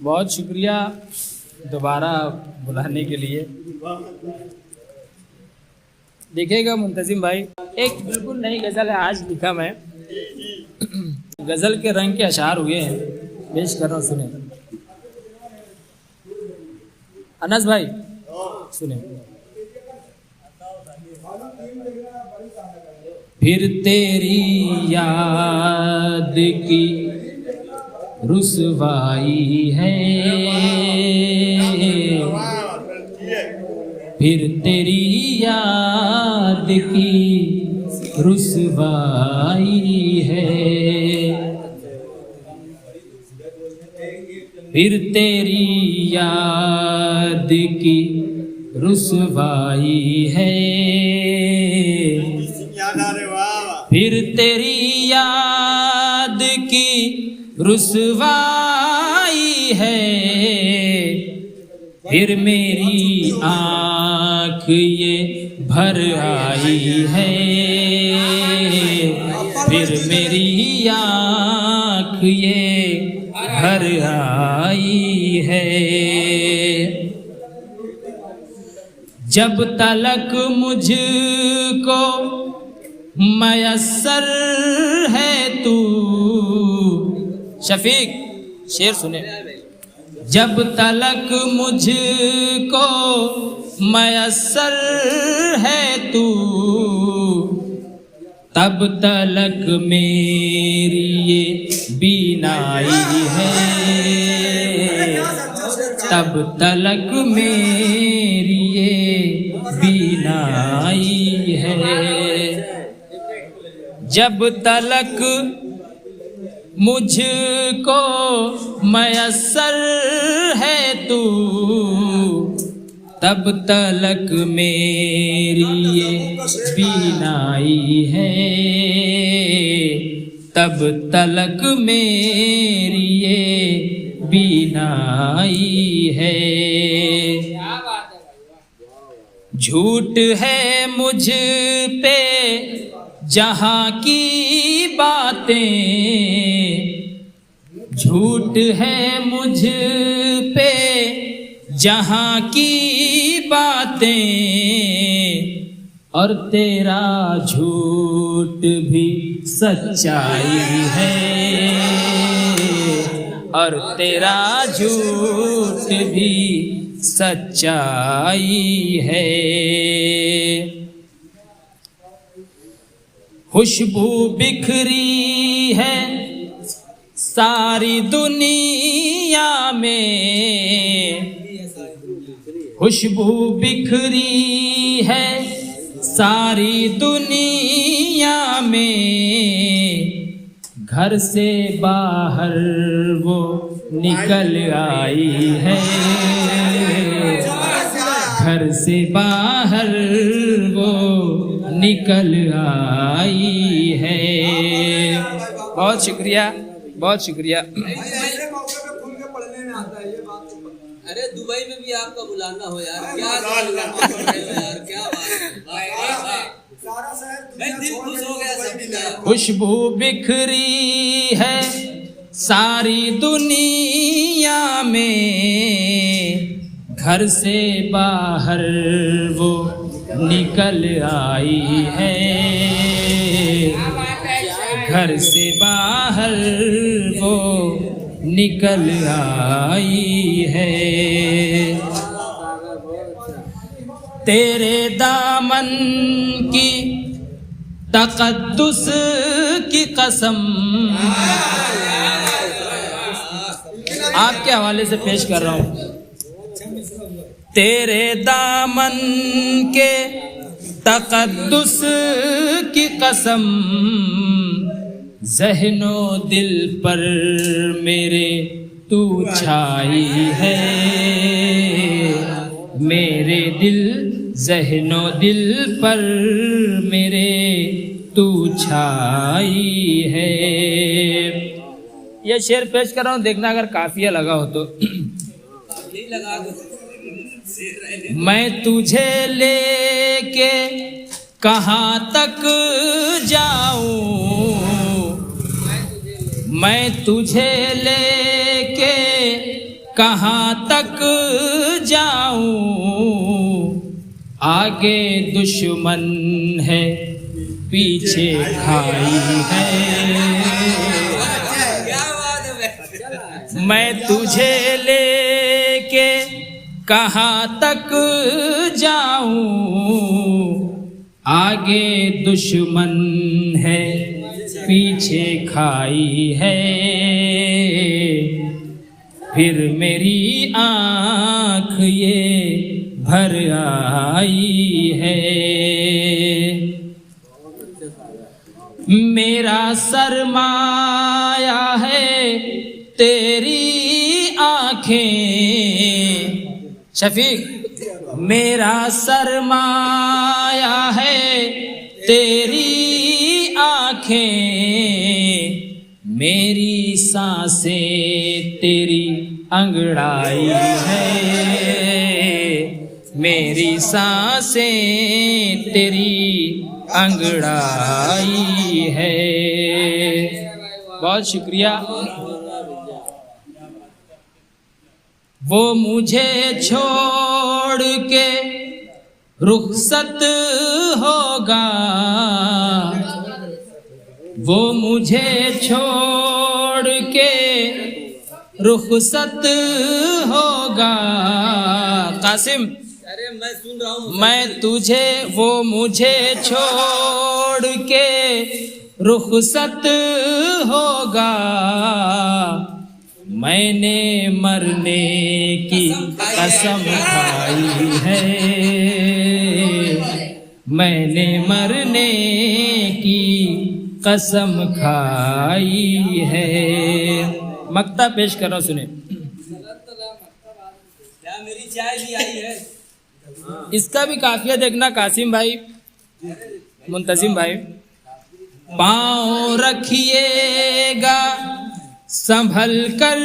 बहुत शुक्रिया दोबारा बुलाने के लिए। देखिएगा मुंतजिम भाई, एक बिल्कुल नई गज़ल है, आज लिखा मैं। गज़ल के रंग के अशार हुए हैं, पेश कर रहा हूँ, सुने। अनस भाई सुने। फिर तेरी याद की रुसवाई है, फिर तेरी याद की रुसवाई है, फिर तेरी याद की रुसवाई है, फिर तेरी याद की रुसवाई है, फिर मेरी आँख ये भर आई है, फिर मेरी आँख ये भर आई है। जब तलक मुझको मयस्सर है तू, शफीक शेर सुने। जब तलक मुझको मयस्सर है तू, तब तलक मेरी ये बीनाई है, तब तलक मेरी ये बीनाई है। जब तलक मुझको मयस्सर है तू, तब तलक मेरी ये बीनाई है, तब तलक मेरी ये बीनाई है। झूठ है मुझ पे जहाँ की बातें, झूठ है मुझ पे जहाँ की बातें, और तेरा झूठ भी सच्चाई है, और तेरा झूठ भी सच्चाई है। खुशबू बिखरी है सारी दुनिया में, खुशबू बिखरी है सारी दुनिया में, घर से बाहर वो निकल आई है, घर से बाहर वो निकल आई है। बहुत शुक्रिया, बहुत शुक्रिया। अरे दुबई में भी आपका बुलाना हो यार, क्या यार, क्या बात, दिल खुश हो गया सबका। खुशबू बिखरी है सारी दुनिया में, घर से बाहर वो निकल आई है, घर से बाहर वो निकल आई है। तेरे दामन की तक़द्दुस की कसम आपके हवाले से पेश कर रहा हूँ। तेरे दामन के तक़द्दुस की कसम, ज़हनो दिल पर मेरे तू छाई है, मेरे दिल ज़हनो दिल पर मेरे तू छाई है। ये शेर पेश कर रहा हूँ, देखना अगर काफिया लगा हो तो। लगा दो। मैं तुझे लेके कहाँ तक जाऊँ, मैं तुझे लेके कहाँ तक जाऊं, आगे दुश्मन है पीछे भाई है। क्या बात है। मैं तुझे लेके कहाँ तक जाऊं, आगे दुश्मन है पीछे खाई है। फिर मेरी आँख ये भर आई है। मेरा सरमाया है तेरी आँखें, शफीक मेरा सरमाया है तेरी आँखें, मेरी सांसें तेरी अंगड़ाई है। मेरी सांसें तेरी अंगड़ाई है। बहुत शुक्रिया। वो मुझे छोड़ के रुखसत होगा, वो मुझे छोड़ के रुखसत होगा। कासिम अरे मैं सुन रहा हूँ। मैं तुझे, वो मुझे छोड़ के रुखसत होगा। मैंने मरने की कसम खाई है। मैंने मरने की कसम खाई है। मक्ता पेश कर रहा, सुने। क्या मेरी चाय भी आई है? इसका भी काफिया देखना कासिम भाई, मुंतजिम भाई। पाँव रखिएगा संभल कर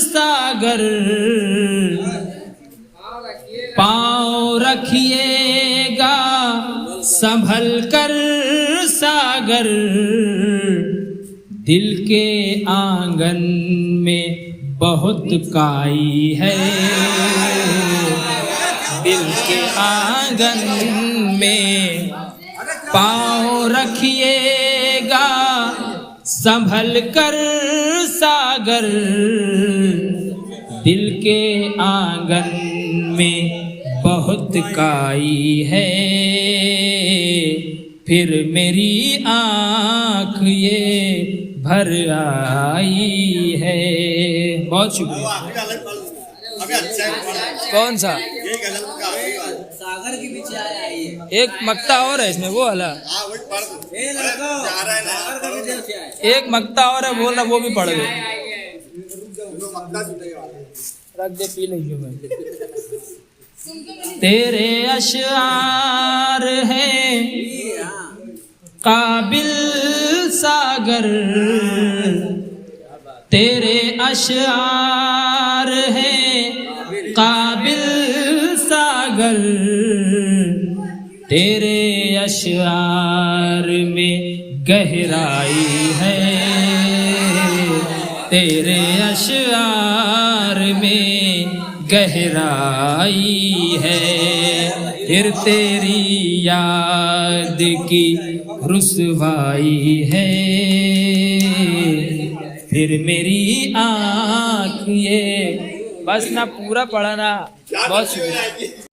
सागर, पाँव रखिएगा संभल कर सागर। दिल के आंगन में बहुत काई है। दिल के आंगन में पाँव रखिएगा संभल कर सागर। दिल के आंगन में बहुत काई है। फिर मेरी आँख ये भर आई है। बहुत शुक्रिया। कौन सा? सागर के पीछे आई है। एक मक्ता और है इसमें, वो वाला। ए लड़का, सागर का पीछे आया। एक मक्ता और है, बोल रहा, वो भी पढ़ दे। रख दे, पी लेंगे मैं। तेरे अशआर हैं काबिल सागर, तेरे अशआर हैं काबिल सागर। तेरे अशआर में गहराई है। तेरे अशआर में गहराई है। फिर तेरी याद की रुसवाई है। फिर मेरी आँख ये, बस ना, पूरा पढ़ा ना। बहुत शुक्रिया।